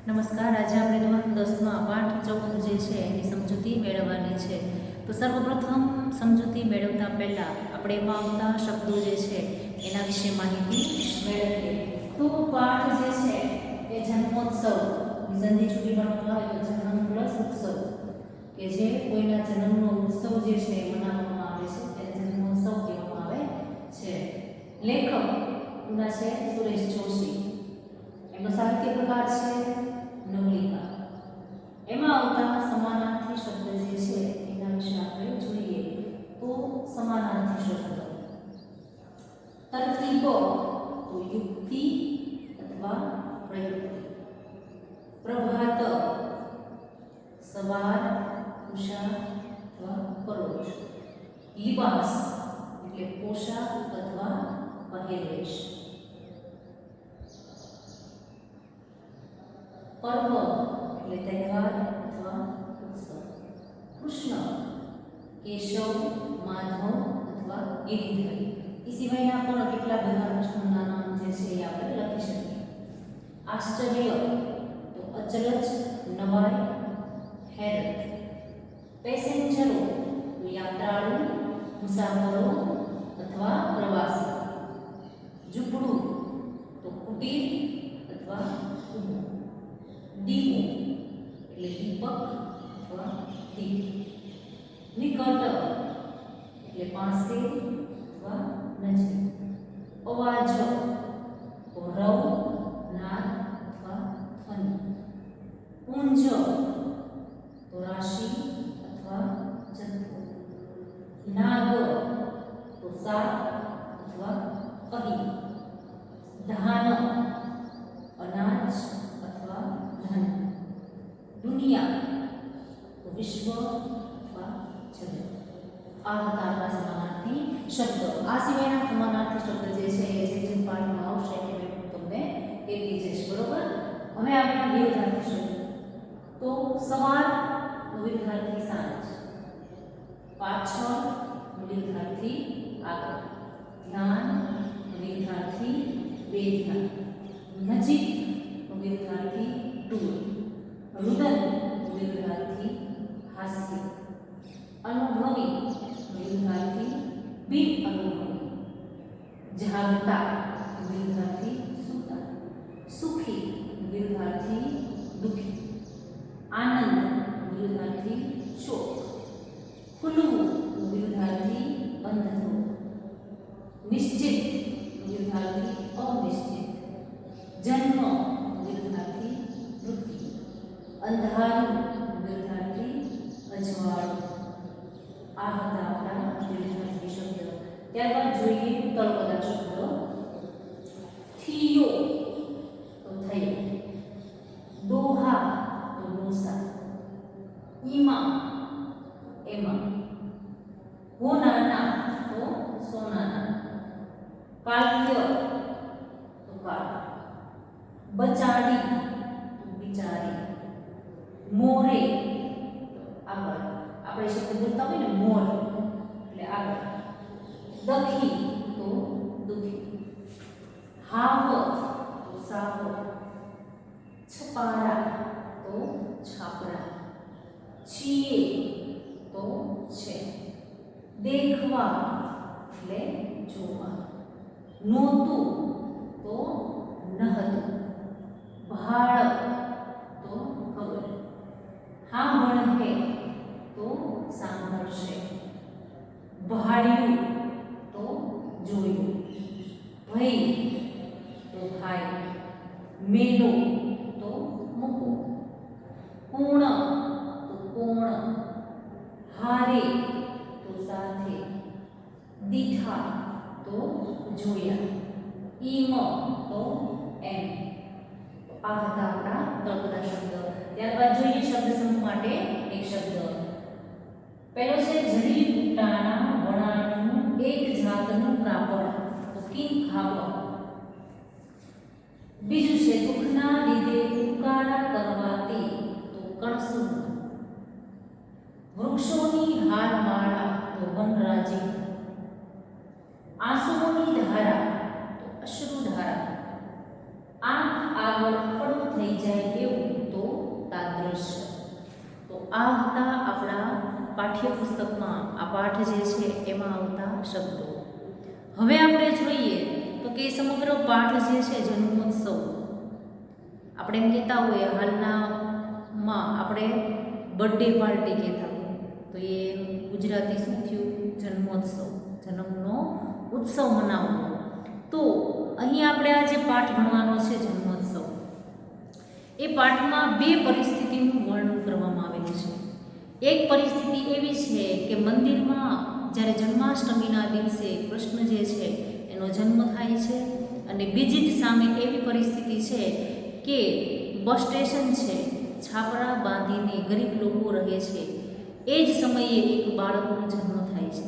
નમસ્કાર. આજે આપણે ધોરણ 10માં પાઠ 14 જે છે એની સમજૂતી મેળવવાની છે. તો સર્વપ્રથમ સમજૂતી મેળવતા પહેલાં આપણે એમાં આવતા શબ્દો જે છે એના વિશે માહિતી મેળવીએ. તો પાઠ જે છે એ જન્મોત્સવ સંધિ છૂટી ગણવામાં આવે તો જન્મ પ્લસ ઉત્સવ, કે જે કોઈના જન્મનો ઉત્સવ જે છે એ મનાવવામાં આવે છે તેને જન્મોત્સવ કહેવામાં આવે છે. લેખક ના છે સુરેશ જોશી. એનો સાહિત્ય પ્રકાર છે નવલિકા. એમાં આવતા સમાનાર્થી શબ્દ જે છે એના વિશે આપણે જોઈએ. તો સમાનાર્થી શબ્દ તરફીબ તો યુક્તિ અથવા પ્રયુક્તિ, પ્રભાત સવાર ઉષા અથવા પરોઢ, લિબાસ એટલે પોશાક અથવા પહેરવેશ, પર્વ એટલે તહેવાર અથવા ઉત્સવ, કૃષ્ણ કેશવ માધવ અથવા ગિરિધર. એ સિવાયના પણ કેટલા બધા કૃષ્ણના નામ જે છે એ આપણે લખી શકીએ. આશ્ચર્ય તો અચરજ નવાઈ હેરત, પેસેન્જરો તો યાત્રાળુ મુસાફરો અથવા પ્રવાસી, ઝૂંપડું તો કુટીર અથવા કુવો, દીવો એટલે દીપક અથવા દીપ, નિકટ એટલે પાસે અથવા નજીક, અવાજ તો રવ નાદ અથવા ધ્વનિ, પુંજ તો રાશિ અથવા જથ્થો, નાગ તો સાપ અથવા અહી, ધાન અનાજ અથવા ધન, દુનિયા તો વિશ્વ અથવા જગત. આ હતા આપણા સમાનાર્થી શબ્દો. આ સિવાયના સમાનાર્થી શબ્દ જે છે એ જે પાઠમાં આવશે એ હું તમને કહી જઈશ, બરોબર. હવે આપણે વિરુદ્ધાર્થી શબ્દ. તો સવાર વિરુદ્ધાર્થી સાંજ, પાછળ વિરુદ્ધાર્થી આગળ, ધ્યાન વિરુદ્ધાર્થી બેધ્યાન, નજીક વિરુદ્ધાર્થી દૂર, રુદન વિરુદ્ધાર્થી હાસ્ય, અનુભવી વિરુદ્ધાર્થી બિન અનુભવી, જાગતા વિરુદ્ધાર્થી સૂતા, સુખી વિરુદ્ધાર્થી દુઃખી, આનંદ વિરુદ્ધાર્થી શોક, ખુલ્લું વિરુદ્ધાર્થી બંધ થવું, નિશ્ચિત વિરુદ્ધાર્થી અનિશ્ચિત, જન્મ વિરુદ્ધાર્થી મૃત્યુ, અંધારું વિરુદ્ધાર્થી અજવાળું. આ હતા આપણા વિરુદ્ધાર્થી શબ્દ. ત્યારબાદ જોઈએ તળપદા શબ્દ. થિયો તો થયો, દોહા તો ડોસા, ઈમા એમાં, હોનાના તો સોનાના, કાલ્ય તો કાળ, બચાડી તો બિચારી, મોરે તો આગળ. આપણે શબ્દ બોલતા હોય ને મોર એટલે આગળ, દખી તો દુખી, હાવ તો સાવ, છપારા તો છાપરા, છીએ તો છે, દેખવા એટલે જોવા, નહોતું તો નહતું, ભાળ તો ખબર, સાંભળે તો સાંભળશે, ભાળ્યું તો જોયું, ભય તો ભાઈ, મેલો તો મૂકો, કોણ તો કોણ, હારે તો સાથે, દીઠા તો જોયા, ઈમ તો એમ. આ હતા આપણા તળપદા શબ્દ. ત્યારબાદ જોઈએ શબ્દ સમૂહ માટે એક શબ્દ. પહેલો છે જડી બુટ્ટાના વણાટનું એક જાતનું કાપડ તો કિંગ ખાપડ. બીજું છે દુઃખના લીધે ઉકાળા કરવાથી તો કણસું, વૃક્ષોની હારમાળા તો વનરાજી, આંસુઓની ધારા તો અશ્રુધારા, આંખ આગળ ખડું થઈ જાય એવું પાઠ્યપુસ્તકમાં આ પાઠ જે છે એમાં આવતા શબ્દો. હવે આપણે જોઈએ તો કે સમગ્ર પાઠ જે છે જન્મોત્સવ, આપણે એમ કહેતા હોઈએ હાલનામાં આપણે બર્થડે પાર્ટી કહેતા હોય, તો એ ગુજરાતી શું થયું? જન્મોત્સવ, જન્મનો ઉત્સવ મનાવવો. તો અહીં આપણે આ જે પાઠ ભણવાનો છે જન્મોત્સવ, એ પાઠમાં બે પરિસ્થિતિનું વર્ણન કરવામાં આવેલું છે. એક પરિસ્થિતિ એવી છે કે મંદિરમાં જ્યારે જન્માષ્ટમીના દિવસે કૃષ્ણ જે છે એનો જન્મ થાય છે, અને બીજી જ સામે એવી પરિસ્થિતિ છે કે બસ સ્ટેશન છે, છાપરા બાંધીને ગરીબ લોકો રહે છે, એ જ સમયે એક બાળકનો જન્મ થાય છે.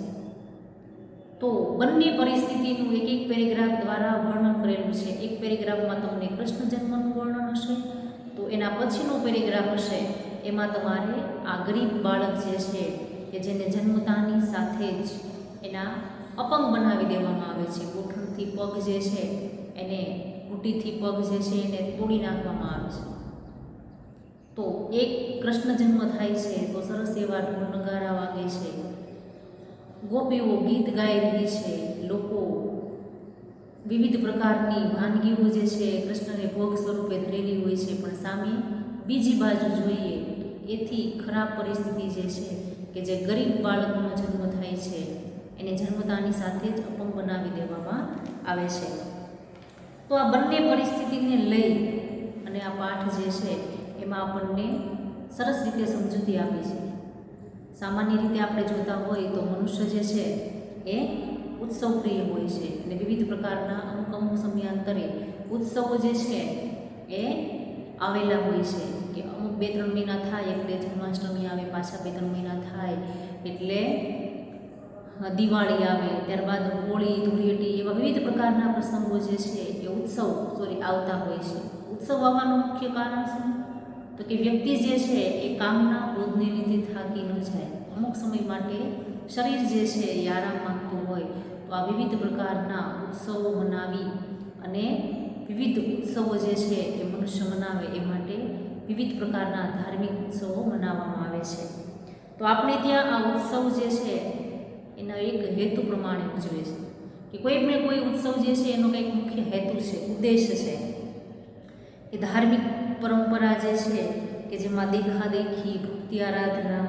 તો બંને પરિસ્થિતિનું એક એક પેરેગ્રાફ દ્વારા વર્ણન કરેલું છે. એક પેરેગ્રાફમાં તમને કૃષ્ણ જન્મનું વર્ણન હશે, તો એના પછીનો પેરેગ્રાફ હશે એમાં તમારે આ ગરીબ બાળક જે છે કે જેને જન્મતાની સાથે જ એના અપંગ બનાવી દેવામાં આવે છે. ગોઠણથી પગ જે છે એને, ઘૂંટીથી પગ જે છે એને તોડી નાખવામાં આવે છે. તો એક કૃષ્ણ જન્મ થાય છે તો સરસ એવા ઢોલ નગારા વાગે છે, ગોપીઓ ગીત ગાઈ રહી છે, લોકો વિવિધ પ્રકારની વાનગીઓ જે છે કૃષ્ણને ભોગ સ્વરૂપે ધરેલી હોય છે. પણ સામે બીજી બાજુ જોઈએ એથી ખરાબ પરિસ્થિતિ જે છે કે જે ગરીબ બાળકનો જન્મ થાય છે એને જન્મતાની સાથે જ અપંગ બનાવી દેવામાં આવે છે. તો આ બંને પરિસ્થિતિને લઈ અને આ પાઠ જે છે એમાં આપણને સરસ રીતે સમજૂતી આપી છે. સામાન્ય રીતે આપણે જોતા હોય તો મનુષ્ય જે છે એ ઉત્સવ પ્રિય હોય છે, અને વિવિધ પ્રકારના અમુક સમયાંતરે ઉત્સવો જે છે એ આવેલા હોય છે કે અમુક 2-3 મહિના થાય એટલે જન્માષ્ટમી આવે, પાછા 2-3 મહિના થાય એટલે દિવાળી આવે, ત્યારબાદ હોળી, ધૂળેટી, એવા વિવિધ પ્રકારના પ્રસંગો જે છે એ આવતા હોય છે. ઉત્સવ આવવાનું મુખ્ય કારણ શું? તો કે વ્યક્તિ જે છે એ કામના બોધને લીધે થાકી ન જાય. અમુક સમય માટે શરીર જે છે એ આરામ માંગતું હોય, તો આ વિવિધ પ્રકારના ઉત્સવો મનાવી અને વિવિધ ઉત્સવો જે છે એ મનુષ્ય મનાવે એ માટે વિવિધ પ્રકારના ધાર્મિક ઉત્સવો મનાવવામાં આવે છે. તો આપણે ત્યાં આ ઉત્સવ જે છે એના એક હેતુ પ્રમાણે ઉજવે છે કે કોઈ ઉત્સવ જે છે એનો કંઈક મુખ્ય હેતુ છે, ઉદ્દેશ છે. એ ધાર્મિક પરંપરા જે છે કે જેમાં દેખાદેખી, ભક્તિ આરાધના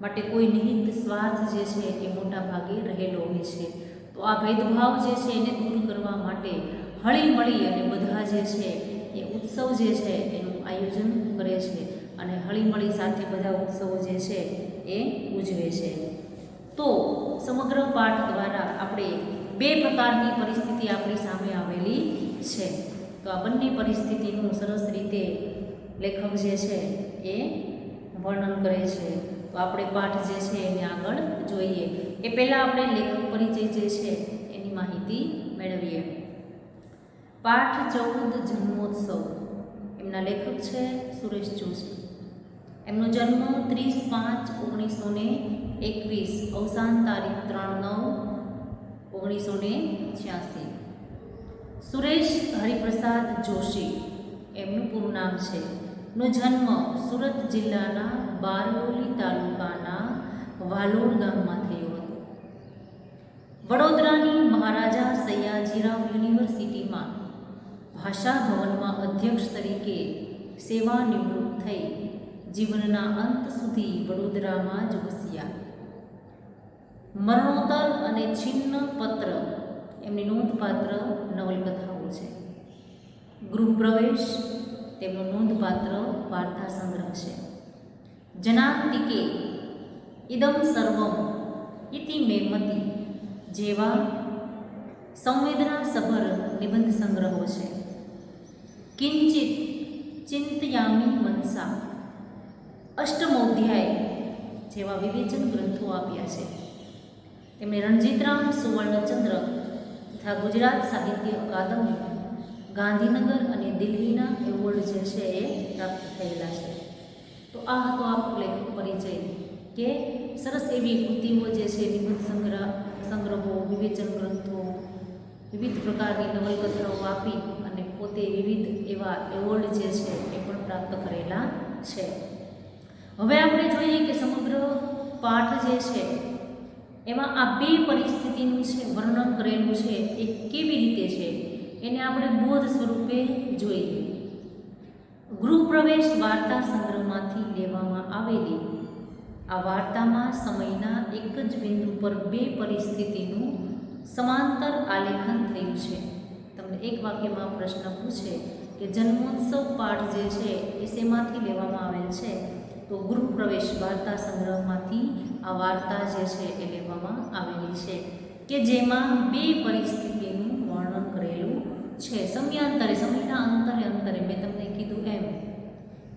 માટે કોઈ નિહિત સ્વાર્થ જે છે એ મોટા ભાગે રહેલો હોય છે. તો આ ભેદભાવ જે છે એને દૂર કરવા માટે હળી મળી અને બધા જે છે એ ઉત્સવ જે છે એનું આયોજન કરે છે, અને હળી મળી સાથે બધા ઉત્સવો જે છે એ ઉજવે છે. તો સમગ્ર પાઠ દ્વારા આપણે બે પ્રકારની પરિસ્થિતિ આપણી સામે આવેલી છે. તો આ બંને પરિસ્થિતિનું સરસ રીતે લેખક જે છે એ વર્ણન કરે છે. તો આપણે પાઠ જે છે એને આગળ જોઈએ એ પહેલાં આપણે લેખક પરિચય જે છે એની માહિતી મેળવીએ. પાઠ 14 જન્મોત્સવ, એમના લેખક છે સુરેશ જોશી. એમનો જન્મ 30/5/1921, અવસાન તારીખ 3/9/1986. સુરેશ હરિપ્રસાદ જોશી એમનું પૂરું નામ છે. નો જન્મ સુરત જિલ્લાના બારડોલી તાલુકાના વાલોડ ગામમાં થયો હતો. વડોદરાની મહારાજા સયાજીરાવ યુનિવર્સિટીમાં ભાષા ભવનમાં અધ્યક્ષ તરીકે સેવા નિવૃત્ત થઈ જીવનના અંત સુધી વડોદરામાં જ વસ્યા. મરણોત્તર અને છિન્ન પત્ર એમની નોંધપાત્ર નવલકથાઓ છે. ગૃહપ્રવેશ તેમનો નોંધપાત્ર વાર્તા સંગ્રહ છે. જનાંતિકે, ઇદમ સર્વમ ઇતિ મેમતિ જેવા સંવેદનાસભર નિબંધ સંગ્રહો છે. કિંચિત ચિંતયામિ મનસા, અષ્ટમોધ્યાય જેવા વિવેચન ગ્રંથો આપ્યા છે. તેમણે રણજીતરામ સુવર્ણચંદ્ર તથા ગુજરાત સાહિત્ય અકાદમી, ગાંધીનગર અને દિલ્હીના એવોર્ડ જે છે એ પ્રાપ્ત થયેલા છે. તો આ હતો આપણો લેખક પરિચય કે સરસ એવી કૃતિઓ જે છે, નિબંધ સંગ્રહો, વિવેચન ગ્રંથો, વિવિધ પ્રકારની નવલકથાઓ આપી અને પોતે વિવિધ એવા એવોર્ડ જે છે એ પણ પ્રાપ્ત કરેલા છે. હવે આપણે જોઈએ કે સમગ્ર પાઠ જે છે એમાં આ બે પરિસ્થિતિનું છે વર્ણન કરેલું છે એ કેવી રીતે છે એને આપણે બોધ સ્વરૂપે જોઈએ. ગૃહપ્રવેશ વાર્તા સંગ્રહમાંથી લેવામાં આવેલી આ વાર્તામાં સમયના એક જ બિંદુ પર બે પરિસ્થિતિનું સમાંતર આલેખન થયું છે. તમને એક વાક્યમાં પ્રશ્ન પૂછે કે જન્મોત્સવ પાઠ જે છે એ શેમાંથી લેવામાં આવેલ છે, તો ગૃહપ્રવેશ વાર્તા સંગ્રહમાંથી આ વાર્તા જે છે એ લેવામાં આવેલી છે કે જેમાં બે પરિસ્થિતિનું વર્ણન કરેલું છે. સમયાંતરે, સમયના અંતરે મેં તમને કીધું એમ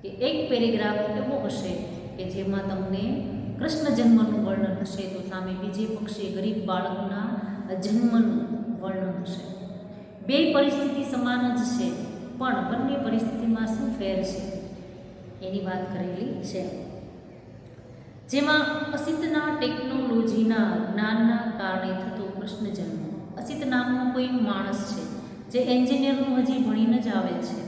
કે એક પેરેગ્રાફ એવો હશે કે જેમાં તમને કૃષ્ણ જન્મનું વર્ણન હશે, તો સામે બીજે પક્ષે ગરીબ બાળકના જન્મનું વર્ણન હશે. બે પરિસ્થિતિ સમાન જ છે, પણ બંને પરિસ્થિતિમાં શું ફેર છે એની વાત કરેલી છે. જેમાં અસિતના ટેકનોલોજીના જ્ઞાનના કારણે થતો કૃષ્ણ જન્મ. અસિત નામનો કોઈ માણસ છે જે એન્જિનિયરનું હજી ભણીને જ આવે છે.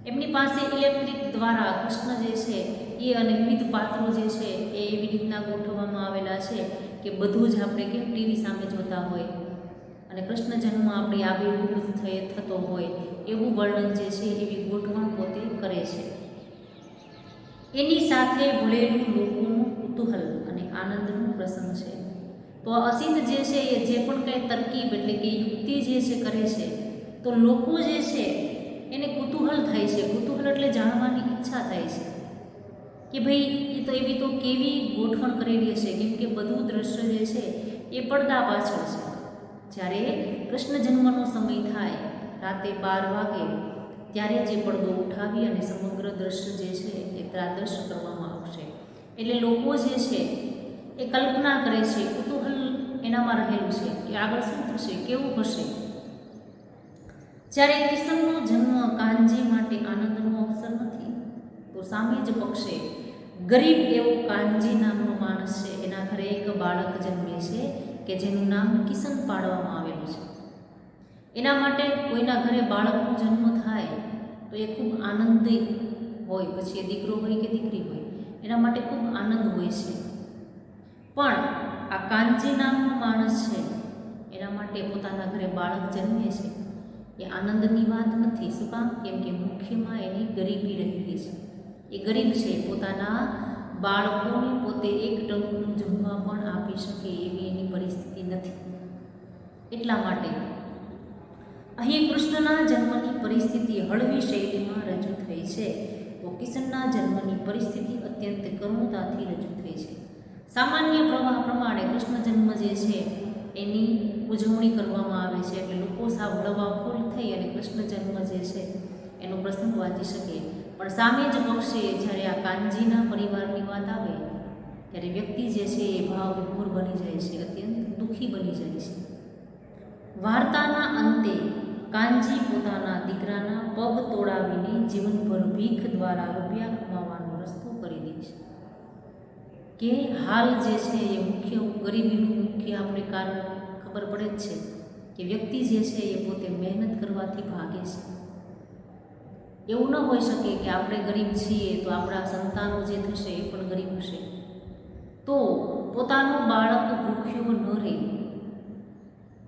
એમની પાસે ઇલેક્ટ્રિક દ્વારા કૃષ્ણ જે છે એ અને વિવિધ પાત્રો જે છે એ એવી રીતના ગોઠવવામાં આવેલા છે કે બધું જ આપણે કેમ ટીવી સામે જોતા હોય અને કૃષ્ણ જન્મ આપણી આબેહૂબ થતો હોય એવું વર્ણન જે છે એવી ગોઠવણ પોતે કરે છે. એની સાથે ભળેલું લોકોનું કુતૂહલ અને આનંદનો પ્રસંગ છે. તો અસિત જે છે એ જે પણ કંઈ તરકીબ એટલે કે યુક્તિ જે છે કરે છે, તો લોકો જે છે એને કુતૂહલ થાય છે. કુતૂહલ એટલે જાણવાની ઈચ્છા થાય છે કે ભાઈ એ તો એવી તો કેવી ગોઠવણ કરેલી હશે, કેમ કે બધું દ્રશ્ય જે છે એ પડદા પાછળ છે. જ્યારે કૃષ્ણ જન્મનો સમય થાય રાતે 12 વાગે ત્યારે જે પડદો ઉઠાવી અને સમગ્ર દ્રશ્ય જે છે એ દ્રશ્ય કરવામાં આવશે. એટલે લોકો જે છે એ કલ્પના કરે છે, કુતૂહલ એનામાં રહેલું છે કે આગળ શું થશે, કેવું હશે. જ્યારે કિશનનો જન્મ કાનજી માટે આનંદનો અવસર નથી, તો સામે જ પક્ષે ગરીબ એવો કાનજી નામનો માણસ છે, એના ઘરે એક બાળક જન્મે છે કે જેનું નામ કિશન પાડવામાં આવેલું છે. એના માટે કોઈના ઘરે બાળકનો જન્મ થાય તો એ ખૂબ આનંદી હોય, પછી એ દીકરો હોય કે દીકરી હોય એના માટે ખૂબ આનંદ હોય છે. પણ આ કાનજી નામનો માણસ છે એના માટે પોતાના ઘરે બાળક જન્મે છે એ આનંદની વાત નથી. શું કામ? કેમ કે મુખ્યમાં એની ગરીબી રહેલી છે. એ ગરીબ છે, પોતાના બાળકોને પોતે એક ટંકનું જમવા પણ આપી શકે એવી એની પરિસ્થિતિ નથી. એટલા માટે અહીં કૃષ્ણના જન્મની પરિસ્થિતિ હળવી શૈલીમાં રજૂ થઈ છે, તો કિશનના જન્મની પરિસ્થિતિ અત્યંત કરુણતાથી રજૂ થઈ છે. સામાન્ય પ્રવાહ પ્રમાણે કૃષ્ણ જન્મ જે છે એની ઉજવણી કરવામાં આવે છે, એટલે લોકો સાવ હળવાફૂલ થઈ અને કૃષ્ણ જન્મ જે છે એનો પ્રસંગ વાંચી શકે. પણ સામે જ પક્ષે જ્યારે આ કાનજીના પરિવારની વાત આવે ત્યારે વ્યક્તિ જે છે એ ભાવ વિભોર બની જાય છે, અત્યંત દુઃખી બની જાય છે. વાર્તાના અંતે કાનજી પોતાના દીકરાના પગ તોડાવીને જીવનભર ભીખ દ્વારા રૂપિયા કમાવાનો રસ્તો કરી દે છે. કે હાલ જે છે એ મુખ્ય ગરીબીનું મુખ્ય આપણે કારણ ખબર પડે જ છે કે વ્યક્તિ જે છે એ પોતે મહેનત કરવાથી ભાગે છે. એવું ન હોઈ શકે કે આપણે ગરીબ છીએ તો આપણા સંતાનો જે થશે એ પણ ગરીબ હશે, તો પોતાનું બાળક ભૂખ્યું ન રહે.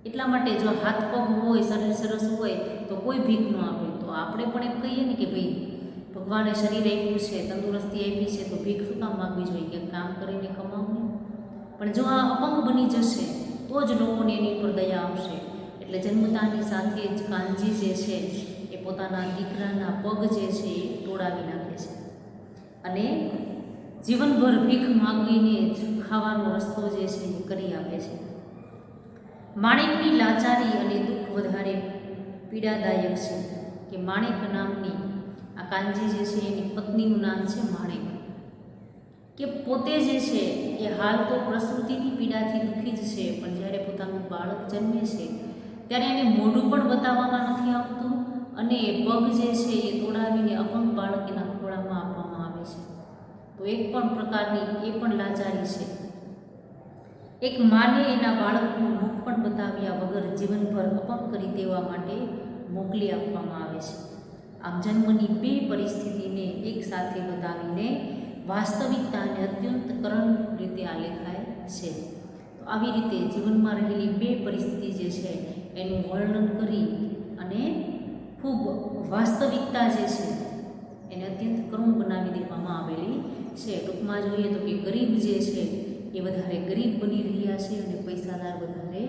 એટલા માટે જો હાથ પગ હોય, શરીર સરસ હોય તો કોઈ ભીખ ન આપે. તો આપણે પણ એમ કહીએ ને કે ભાઈ ભગવાને શરીર આપ્યું છે, તંદુરસ્તી આપી છે, તો ભીખ શું કામ માગવી જોઈએ, કે કામ કરીને કમાવું. પણ જો આ અપંગ બની જશે તો જ લોકોને એની ઉપર દયા આવશે. એટલે જન્મતાની સાથે જ કાનજી જે છે એ પોતાના દીકરાના પગ જે છે એ તોડાવી નાખે છે અને જીવનભર ભીખ માગીને જ ખાવાનો રસ્તો જે છે એ કરી આપે છે. માણેકની લાચારી અને દુઃખ વધારે પીડાદાયક છે કે માણેક નામની આ કાનજી જે છે એની પત્નીનું નામ છે માણેક, કે પોતે જે છે એ હાલ તો પ્રસૂતિની પીડાથી દુઃખી જ છે, પણ જ્યારે પોતાનું બાળક જન્મે છે ત્યારે એને મોઢું પણ બતાવવામાં નથી આવતું અને પગ જે છે એ તોડાવીને અપંગ બાળક એના ખોળામાં આપવામાં આવે છે. તો એક પણ પ્રકારની એ પણ લાચારી છે. એક માને એના બાળકનું મુખ પણ બતાવ્યા વગર જીવનભર અપંગ કરી દેવા માટે મોકલી આપવામાં આવે છે. આમ જન્મની બે પરિસ્થિતિને એક સાથે બતાવીને વાસ્તવિકતાને અત્યંત કરુણ રીતે આલેખાય છે. તો આવી રીતે જીવનમાં રહેલી બે પરિસ્થિતિ જે છે એનું વર્ણન કરી અને ખૂબ વાસ્તવિકતા જે છે એને અત્યંત કરુણ બનાવી દેવામાં આવેલી છે. ટૂંકમાં જોઈએ તો કે ગરીબ જે છે એ વધારે ગરીબ બની રહ્યા છે અને પૈસાદાર વધારે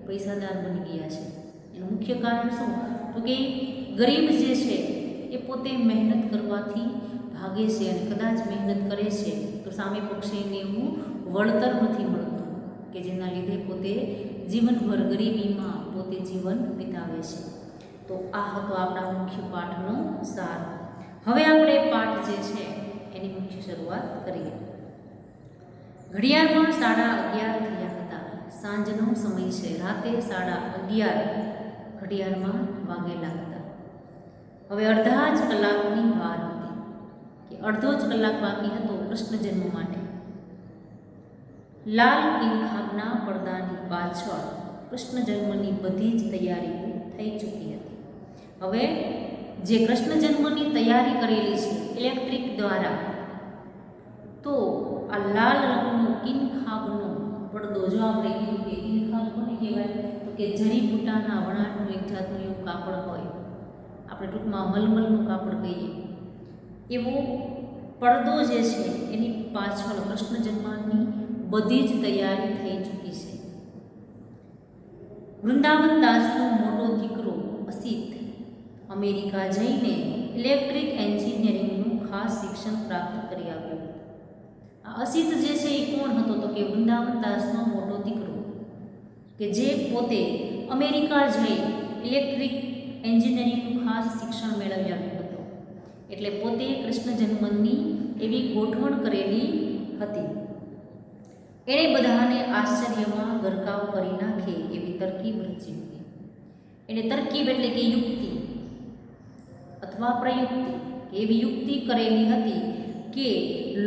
પૈસાદાર બની ગયા છે. એનું મુખ્ય કારણ શું? તો કે ગરીબ જે છે એ પોતે મહેનત કરવાથી ભાગે છે અને કદાચ મહેનત કરે છે તો સામે પક્ષે એને એવું વળતર નથી મળતું કે જેના લીધે પોતે જીવનભર ગરીબીમાં પોતે જીવન વિતાવે છે. તો આ હતો આપણા મુખ્ય પાઠનો સાર. હવે આપણે પાઠ જે છે એની મુખ્ય શરૂઆત કરીએ. ઘડિયાળમાં 11:30 થયા હતા. સાંજનો સમય છે. રાતે 11:30 ઘડિયાળમાં વાગેલા હતા. હવે અડધા જ કલાકની વાર હતી કે અડધો જ કલાક બાકી હતો કૃષ્ણ જન્મ માટે. લાલ કિંખાબના પડદાની પાછળ કૃષ્ણ જન્મની બધી જ તૈયારીઓ થઈ ચૂકી હતી. હવે જે કૃષ્ણ જન્મની તૈયારી કરેલી છે ઇલેક્ટ્રિક દ્વારા, તો આ લાલ રંગનો કિંખાબનો પડદો, જો આપણે કીધું કે કિંખાબ કોને કહેવાય? તો કે જડીબુટ્ટાના વણાટનું એક જાતનું એવું કાપડ હોય, આપણે ટૂંકમાં મલમલનું કાપડ કહીએ, એવો પડદો જે છે એની પાછળ કૃષ્ણ જન્મની બધી જ તૈયારી થઈ ચૂકી છે. વૃંદાવન દાસનો મોટો દીકરો અસિત અમેરિકા જઈને ઇલેક્ટ્રિક એન્જિનિયરિંગનું ખાસ શિક્ષણ પ્રાપ્ત કરી આવ્યો. આ અસિત જે છે એ કોણ હતો? તો કે વૃંદાવન દાસનો મોટો દીકરો કે જે પોતે અમેરિકા જઈ ઇલેક્ટ્રિક એન્જિનિયરિંગનું ખાસ શિક્ષણ મેળવી આવ્યો હતો. એટલે પોતે કૃષ્ણ જન્મની એવી ગોઠવણ કરેલી હતી. એણે બધાને આશ્ચર્યમાં ગરકાવ કરી નાખે એવી તરકીબ રચી હતી. એણે તરકીબ એટલે કે યુક્તિ અથવા પ્રયુક્તિ, એવી યુક્તિ કરેલી હતી કે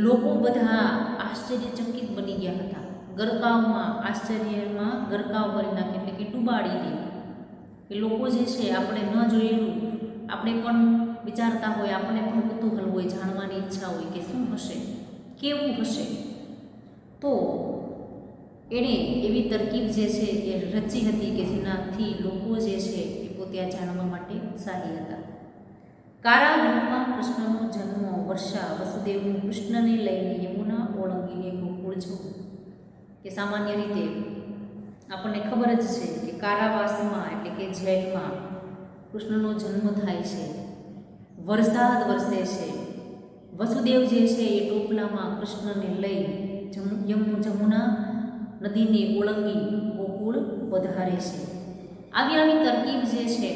લોકો બધા આશ્ચર્યચકિત બની ગયા હતા. ગરકાવમાં, આશ્ચર્યમાં ગરકાવ કરી નાખે એટલે કે ડૂબાડી દે. કે લોકો જે છે આપણે ન જોયેલું, આપણે પણ વિચારતા હોય, આપણે પણ કુતૂહલ હોય, જાણવાની ઈચ્છા હોય કે શું હશે, કેવું હશે. તો એણે એવી તરકીબ જે છે એ રચી હતી કે જેનાથી લોકો જે છે એ પોતે આ જાણવા માટે ઉત્સાહી હતા. કારાગૃહમાં કૃષ્ણનો જન્મ. વર્ષા વસુદેવનું કૃષ્ણને લઈને યમુના ઓળંગીને ગોકુળ જવું. કે સામાન્ય રીતે આપણને ખબર જ છે કે કારાવાસમાં એટલે કે જેલમાં કૃષ્ણનો જન્મ થાય છે. વરસાદ વરસે છે. વસુદેવ જે છે એ ટોપલામાં કૃષ્ણને લઈ યમુના નદીને ઓળંગી ગોકુળ પધારે છે. આવી તરકીબ જે છે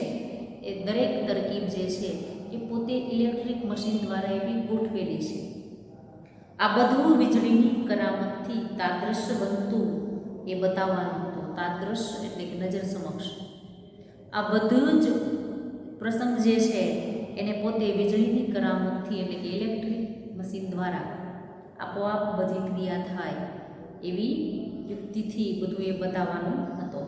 એ દરેક તરકીબ જે છે એ પોતે ઇલેક્ટ્રિક મશીન દ્વારા એવી ગોઠવેલી છે. આ બધું વીજળીની કરામતથી તાદ્રશ્ય બનતું એ બતાવવાનું હતું. તાદ્રશ્ય એટલે કે નજર સમક્ષ. આ બધું જ પ્રસંગ જે છે એને પોતે વીજળીની કરામતથી એટલે કે ઇલેક્ટ્રિક મશીન દ્વારા આપોઆપ બધી ક્રિયા થાય એવી યુક્તિથી બધું એ બતાવવાનું હતું.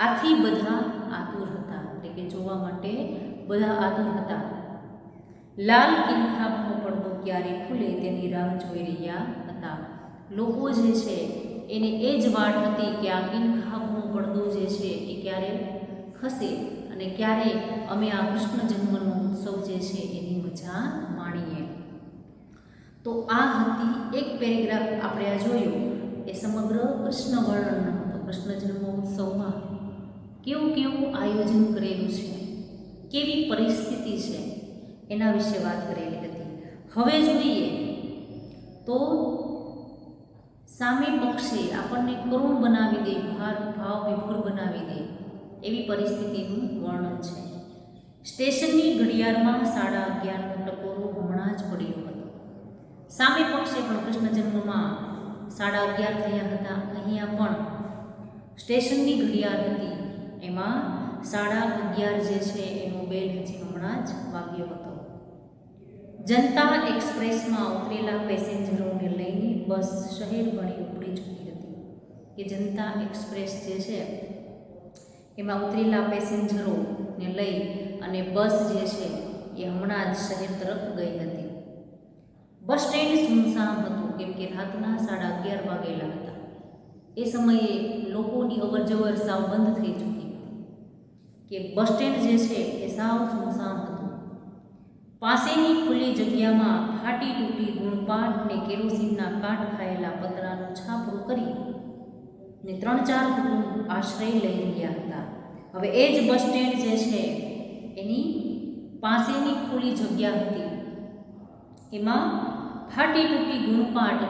આથી બધા આતુર હતા, એટલે કે જોવા માટે બધા આતુર હતા. લાલ કિંખાબનો પડદો ક્યારે ખુલે તેની રાહ જોઈ રહ્યા હતા. લોકો જે છે એને એ જ વાટ હતી કે આ કિંખાબનો પડદો જે છે એ ક્યારે ખસે અને ક્યારે અમે આ કૃષ્ણ જન્મનો ઉત્સવ જે છે એની મજા માણીએ. તો આ હતી એક પેરેગ્રાફ આપણે આ જોયું એ સમગ્ર કૃષ્ણ વર્ણન હતો. કૃષ્ણ જન્મ ઉત્સવમાં કેવું કેવું આયોજન કરેલું છે, કેવી પરિસ્થિતિ છે એના વિશે વાત કરેલી હતી. હવે જોઈએ તો સામે પક્ષે આપણને કરુણ બનાવી દે, ભાવ વિભોર બનાવી દે એવી પરિસ્થિતિનું વર્ણન છે. સ્ટેશનની ઘડિયાળમાં 11:30નો ટકોરો હમણાં જ પડ્યો હતો. સામે પક્ષે પણ કૃષ્ણ જન્મમાં 11:30 થયા હતા. અહીંયા પણ સ્ટેશનની ઘડિયાળ હતી, એમાં 11:30 જે છે એનો બેલ હજી હમણાં જ વાગ્યો હતો. જનતા એક્સપ્રેસમાં ઉતરેલા પેસેન્જરોને લઈને બસ શહેર ભણી ઉપડી ચૂકી હતી. કે જનતા એક્સપ્રેસ જે છે એમાં ઉતરેલા પેસેન્જરોને લઈ અને બસ જે છે એ હમણાં જ શહેર તરફ ગઈ હતી. બસ સ્ટેન્ડ સુનસામ હતું, કેમ કે રાતના 11:30 વાગેલા હતા. એ સમયે લોકોની અવરજવર સાવ બંધ થઈ ચૂકી હતી, કે બસ સ્ટેન્ડ જે છે એ સાવ સુનસામ હતું. પાસેની ખુલ્લી જગ્યામાં ફાટી તૂટી ગુણપાટ ને કેરોસીનના કાટ ખાયેલા પતરાનું છાપરું કરી ને 3-4 કુટુંબ આશ્રય લઈ રહ્યા હતા. હવે એ જ બસ સ્ટેન્ડ જે છે એની પાસેની ખુલ્લી જગ્યા હતી, એમાં ફાટી તૂટી ગુણપાટ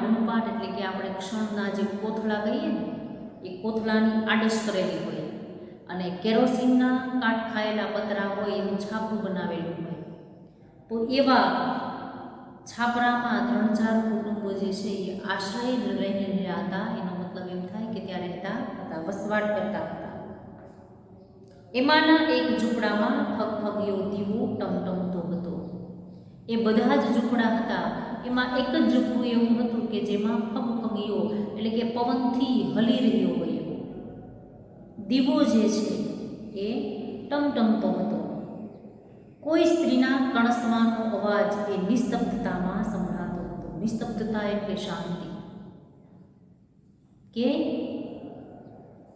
એટલે કે આપણે ક્ષણના જે કોથળા કહીએ ને એ કોથળાની આડશ કરેલી હોય અને કેરોસીનના કાટ ખાયેલા પતરા હોય એનું છાપરું બનાવેલું હોય. તો એવા છાપરામાં 3-4 કુટુંબો જે છે એ આશ્રય લઈને રહ્યા હતા. એનો મતલબ એમ થાય કે ત્યાં રહેતા હતા, વસવાટ કરતા હતા. એમાંના એક ઝૂંપડામાં ફગફગીયો દીવો ટમટમતો હતો. એ બધા જ ઝૂંપડા હતા, એમાં એક જ ઝૂંપડું એવું હતું કે જેમાં ફગફગીયો એટલે કે પવનથી હલી રહ્યો હોય એવો દીવો જે છે એ ટમટમતો હતો. કોઈ સ્ત્રીના કણસવાનો અવાજ એ નિસ્તબ્ધતામાં સંભળાતો હતો. નિસ્તબ્ધતા એટલે શાંતિ. કે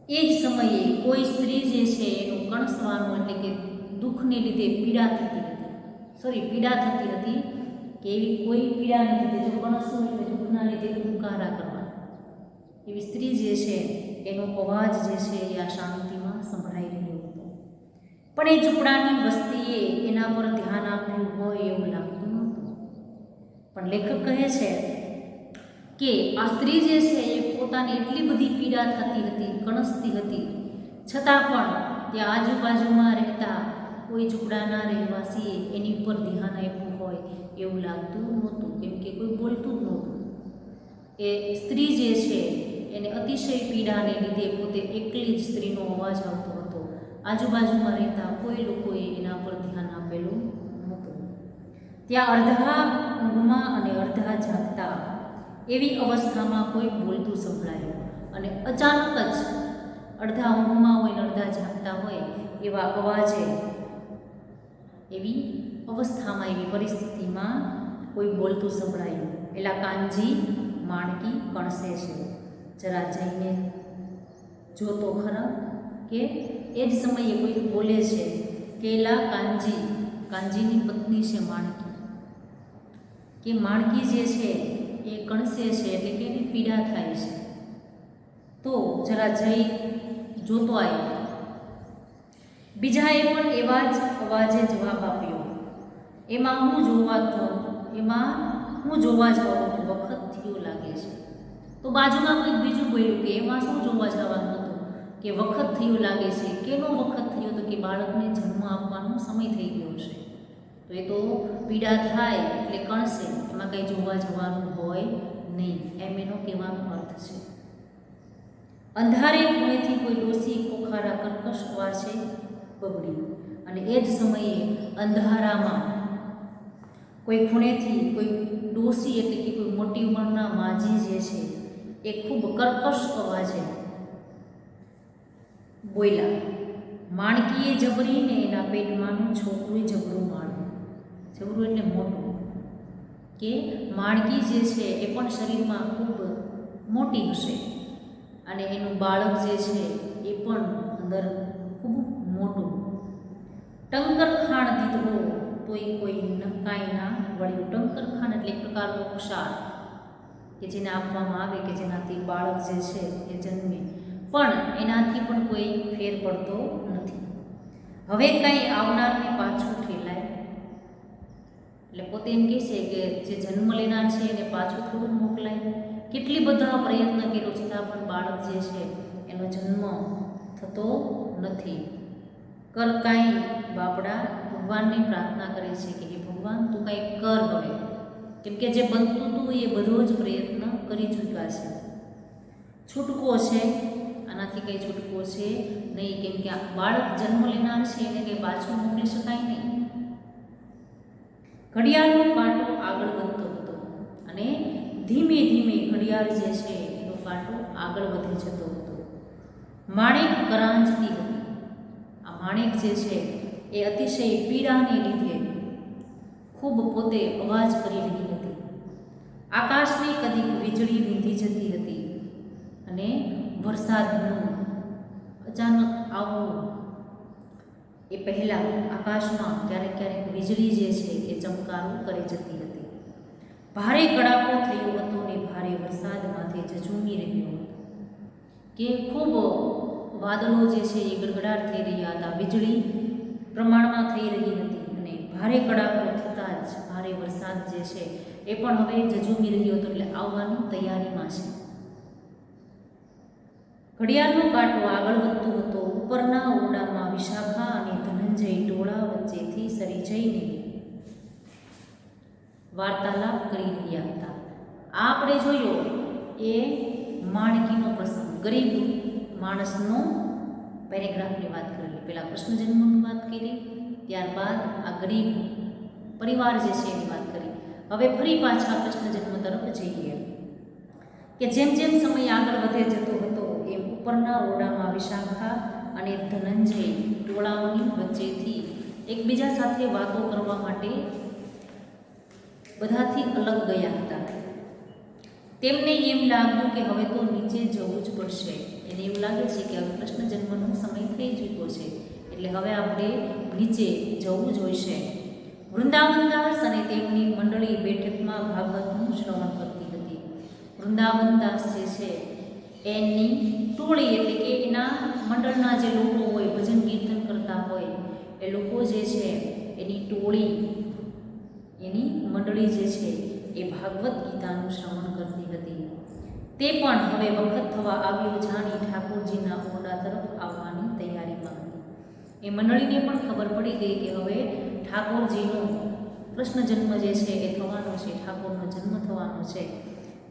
એ જ સમયે કોઈ સ્ત્રી જે છે એનું કણસવાનું એટલે કે દુઃખને લીધે પીડા થતી હતી કે એવી કોઈ પીડા નથી. જો કણસવું એટલે દુઃખના લીધે ઉકારા કરવા, એવી સ્ત્રી જે છે એનો અવાજ જે છે એ આ શાંતિમાં સંભળાઈ રહ્યો હતો. પણ એ ઝૂંપડાની વસ્તીએ એના પર ધ્યાન આપ્યું હોય એવું લાગતું નહોતું. પણ લેખક કહે છે કે આ સ્ત્રી જે છે એ પોતાને એટલી બધી પીડા થતી હતી, કણસતી હતી, છતાં પણ ત્યાં આજુબાજુમાં રહેતા કોઈ ઝૂંપડાના રહેવાસીએ એની ઉપર ધ્યાન આપ્યું હોય એવું લાગતું નહોતું, કેમ કે કોઈ બોલતું જ નહોતું. એ સ્ત્રી જે છે એને અતિશય પીડાને લીધે પોતે એકલી જ સ્ત્રીનો અવાજ આવતો હતો. આજુબાજુમાં રહેતા કોઈ લોકોએ એના પર ધ્યાન આપેલું નહોતું. ત્યાં અડધા ઊંઘમાં અને અડધા જાગતા એવી અવસ્થામાં કોઈ બોલતું સંભળાયું અને અચાનક જ અડધા ઊંઘમાં હોય ને અડધા જાગતા હોય એવા અવાજે એવી અવસ્થામાં એવી પરિસ્થિતિમાં કોઈ બોલતું સંભળાયું. એલા કાનજી માણકી કણસે છે, જરા જઈને જોતો ખરા. કે એ જ સમયે કોઈ બોલે છે કે એલા કાનજીની પત્ની છે માણકી, કે માણકી જે છે એ કણસે છે એટલે કે એની પીડા થાય છે, તો જરા જઈ જોતો આવ્યો. બીજાએ પણ એવા જ અવાજે જવાબ આપ્યો, એમાં હું જોવા જવાનું વખત થયો લાગે છે. તો બાજુમાં કંઈક બીજું બોલ્યું કે એમાં શું જોવા જવાનું હતું, કે વખત થયું લાગે છે. કેનો વખત થયો? તો કે બાળકને જન્મ આપવાનો સમય થઈ ગયો છે. તો એ તો પીડા થાય એટલે કણસે, એમાં કંઈ જોવા જવાનું હોય નહીં, એમ એનો કહેવાનો અર્થ છે. અંધારે ખૂણેથી કોઈ ડોસી ખોખારા કર્કશ અવાજે બગડ્યું અને એ જ સમયે અંધારામાં કોઈ ખૂણેથી કોઈ ડોસી એટલે કે કોઈ મોટી ઉંમરના માજી જે છે એ ખૂબ કર્કશ અવાજે બોલ્યા. માણકીએ જબરીને એના પેટમાંનું છોકરું જબરું માણ્યું. જબરું એટલે મોટું, કે માણકી જે છે એ પણ શરીરમાં ખૂબ મોટી હશે અને એનું બાળક જે છે એ પણ અંદર ખૂબ મોટું. ટંકર ખાણ દીધો તોય કોઈ કાંઈ ના વળ્યું. ટંકર ખાણ એટલે એક પ્રકારનો ક્ષાર કે જેને આપવામાં આવે કે જેનાથી બાળક જે છે એ જન્મે, પણ એનાથી પણ કોઈ ફેર પડતો નથી. હવે કાંઈ આવનારને પાછું ઠેલાય, એટલે પોતે એમ કહે છે કે જે જન્મ લેનાર છે એને પાછું થોડું મોકલાય. કેટલી બધા પ્રયત્ન કર્યો છતાં પણ બાળક જે છે એનો જન્મ થતો નથી. કર કાંઈ બાપડા, ભગવાનને પ્રાર્થના કરે છે કે હે ભગવાન તું કાંઈ કર હવે, કેમ કે જે બનતું હતું એ બધો જ પ્રયત્ન કરી ચૂક્યા છે. છૂટકો છે, આનાથી કંઈ છૂટકો છે નહીં, કેમ કે આ બાળક જન્મ લેનાર છે એને કંઈ પાછું મોકલી શકાય નહીં. ઘડિયાળનો કાંટો આગળ વધતો હતો અને ધીમે ધીમે ઘડિયાળ જે છે એનો કાંટો આગળ વધી જતો હતો. માણેક કરાંજતી હતી. આ માણેક જે છે એ અતિશય પીડાને લીધે ખૂબ પોતે અવાજ કરી રહી હતી. આકાશને કદીક વીજળી વીંધી જતી હતી અને વરસાદનું અચાનક આવવું એ પહેલાં આકાશમાં ક્યારેક ક્યારેક વીજળી જે છે એ ચમકારો કરી જતી હતી. ભારે કડાકો થયો હતો ને ભારે વરસાદ માથે ઝઝૂમી રહ્યો હતો, કે ખૂબ વાદળો જે છે એ ગડગડાટ થઈ રહ્યા હતા, વીજળી પ્રમાણમાં થઈ રહી હતી અને ભારે કડાકો થતાં જ ભારે વરસાદ જે છે એ પણ હવે ઝઝૂમી રહ્યો હતો, એટલે આવવાની તૈયારીમાં છે. ઘડિયાળનો કાંટો આગળ વધતો હતો. ઉપરના ઓરડામાં વિશાખા અને ધનંજય ટોળા વચ્ચેથી સરી જઈને વાર્તાલાપ કરી રહ્યા હતા. આ આપણે જોયો એ માણકીનો પ્રસંગ, ગરીબ માણસનો પેરેગ્રાફની વાત કરી. પહેલાં કૃષ્ણ જન્મની વાત કરી, ત્યારબાદ આ ગરીબ પરિવાર જે છે એની વાત કરી. હવે ફરી પાછા કૃષ્ણ જન્મ તરફ જઈએ કે જેમ જેમ સમય આગળ વધે જતો હતો એમ ઉપરના ઓરડામાં વિશાખા અને ધનંજય ટોળાઓની વચ્ચેથી એકબીજા સાથે વાતો કરવા માટે બધાથી અલગ ગયા હતા. તેમને એમ લાગ્યું કે હવે તો નીચે જવું જ પડશે. એને એવું લાગે છે કે હવે કૃષ્ણ જન્મનો સમય થઈ ચૂક્યો છે, એટલે હવે આપણે નીચે જવું જોઈશે. વૃંદાવનદાસ અને તેમની મંડળી બેઠકમાં ભાગવતનું શ્રવણ કરતી હતી. વૃંદાવનદાસ જે છે એની ટોળી, એટલે કે એના મંડળના જે લોકો હોય, ભજન કીર્તન કરતા હોય એ લોકો જે છે એની ટોળી, એની મંડળી જે છે એ ભાગવત ગીતાનું શ્રવણ કરતી હતી. તે પણ હવે વખત થવા આવ્યો જાણી ઠાકોરજીના ઓરડા તરફ આવવાની તૈયારીમાં હતી. એ મંડળીને પણ ખબર પડી ગઈ કે હવે ઠાકોરજીનો કૃષ્ણ જન્મ જે છે એ થવાનો છે, ઠાકોરનો જન્મ થવાનો છે.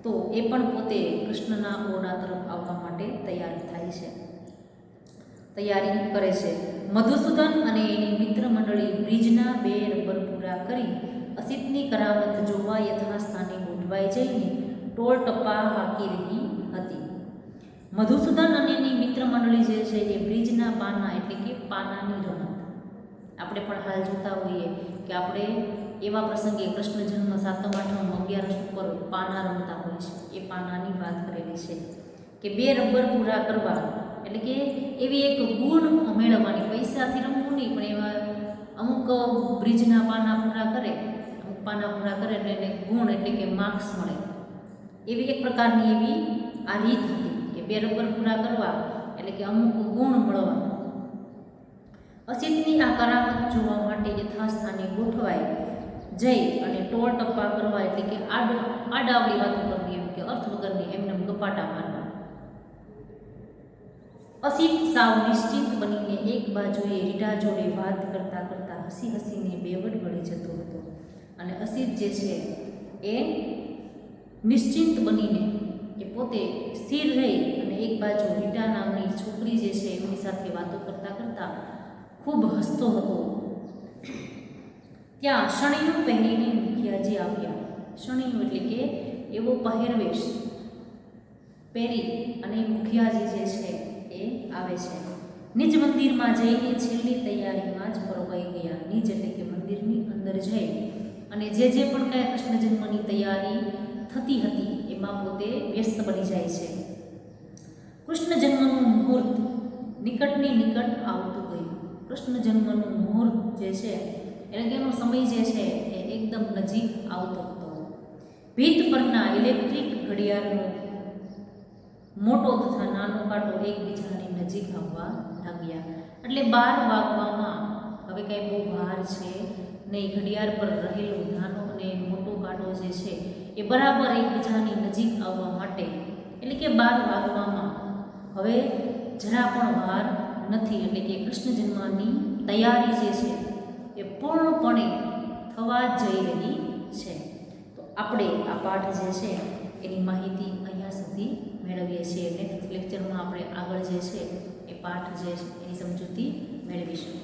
તો એ પણ પોતે કૃષ્ણના ઓરડા તરફ આવવા માટે તૈયારી કરે છે. મધુસૂદન અને એની મિત્ર મંડળી બ્રિજના 2 રબર પૂરા કરી અસિતની કરામત જોવા યથાસ્થાને ગોઠવાઈ જઈને ટોળ ટપ્પા હાંકી રહી હતી. મધુસૂદન અને એની મિત્ર મંડળી જે છે એ બ્રિજના પાના, એટલે કે પાનાની રમત, આપણે પણ હાલ જોતા હોઈએ કે આપણે એવા પ્રસંગે કૃષ્ણ જન્મ 7મ 8મ 11સ ઉપર પાના રમતા હોય છે. એ પાનાની વાત કરેલી છે કે 2 રબર પૂરા કરવા, એટલે કે એવી એક ગુણ મેળવવાની. પૈસાથી રમવું નહીં, પણ એવા અમુક બ્રિજના પાના પૂરા કરે, અમુક પાના પૂરા કરે એટલે એને ગુણ, એટલે કે માર્ક્સ મળે. એવી એક પ્રકારની એવી આ રીત હતી કે 2 રબર પૂરા કરવા એટલે કે અમુક ગુણ મળવા. અસિતની આ કરામત જોવા માટે યથાસ્થાને ગોઠવાઈ જઈ અને ટોળ ટપ્પા કરવા, એટલે કે આડાવડી વાતો કરવી, એમ કે અર્થ વગરની એમને ગપાટા મારવા. અસિત સાવ નિશ્ચિંત બનીને એક બાજુએ રીટા જોડે વાત કરતા કરતા હસી હસીને બેવડ વળી જતો હતો. અને અસિત જે છે એ નિશ્ચિંત બનીને એ પોતે સ્થિર રહી અને એક બાજુ રીટા નામની છોકરી જે છે એમની સાથે વાતો કરતા કરતા ખૂબ હસતો હતો. ત્યાં શણિયું પહેરીને મુખિયાજી આવ્યા. શણિયું એટલે કે એવો પહેરવેશ પહેરી અને મુખિયાજી જે છે એ આવે છે. નિજ મંદિરમાં જઈને છેલ્લી તૈયારીમાં જ પરોવાઈ ગયા. નિજ એટલે કે મંદિરની અંદર જઈ અને જે પણ કાંઈ કૃષ્ણ જન્મની તૈયારી થતી હતી એમાં પોતે વ્યસ્ત બની જાય છે. કૃષ્ણ જન્મનું મુહૂર્ત નિકટની નિકટ આવતું ગયું. કૃષ્ણ જન્મનું મુહૂર્ત જે છે એટલે કે એનો સમય જે છે એ એકદમ નજીક આવતો હતો. ભીત પરના ઇલેક્ટ્રિક ઘડિયાળનો મોટો તથા નાનો કાંટો એકબીજાની નજીક આવવા લાગ્યા. એટલે 12 વાગવામાં હવે કાંઈ બહુ વાર છે નહીં. ઘડિયાળ પર રહેલો નાનો અને મોટો કાંટો જે છે એ બરાબર એકબીજાની નજીક આવવા માટે, એટલે કે 12 વાગવામાં હવે જરા પણ વાર નથી. એટલે કે કૃષ્ણ જન્મની તૈયારી જે છે એ પૂર્ણપણે થવા જઈ રહી છે. તો આપણે આ પાઠ જે છે એની માહિતી અહીંયા સુધી મેળવીએ છીએ. નેક્સ્ટ લેક્ચરમાં આપણે આગળ જે છે એ પાઠ જે છે એની સમજૂતી મેળવીશું.